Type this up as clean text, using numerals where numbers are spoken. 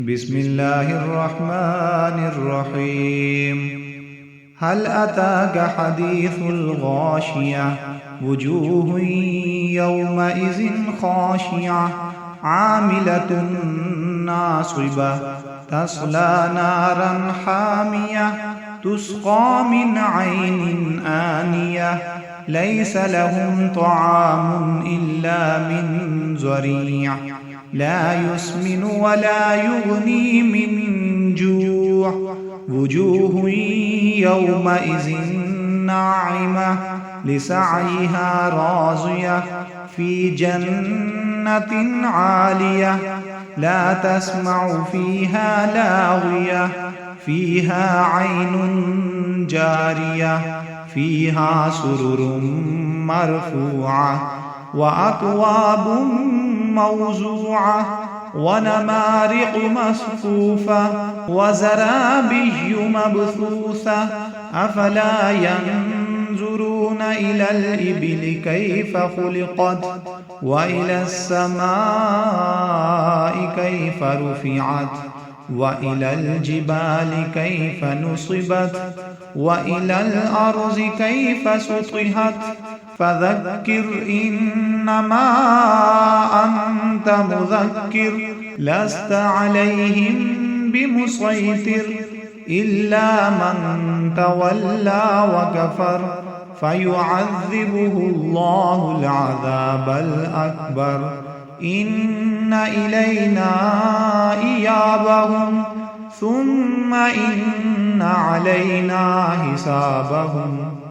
بسم الله الرحمن الرحيم. هل أتاك حديث الغاشية وجوه يومئذ خاشعة عاملة ناصبة تصلى نارا حامية تسقى من عين آنية ليس لهم طعام إلا من ضريع لا يسمن ولا يغني من جوع وجوه يومئذ ناعمة لسعيها راضية في جنة عالية لا تسمع فيها لاغية فيها عين جارية فيها سرر مرفوعة وأكواب موزوعة ونمارق مصفوفة وزرابي مبثوثة أفلا ينظرون إلى الإبل كيف خلقت وإلى السماء كيف رفعت وإلى الجبال كيف نصبت وإلى الأرض كيف سطحت فذكر إنما أنت مذكر لست عليهم بمسيطر إلا من تولى وكفر فيعذبه الله العذاب الأكبر إن إلينا إيابهم ثم إن علينا حسابهم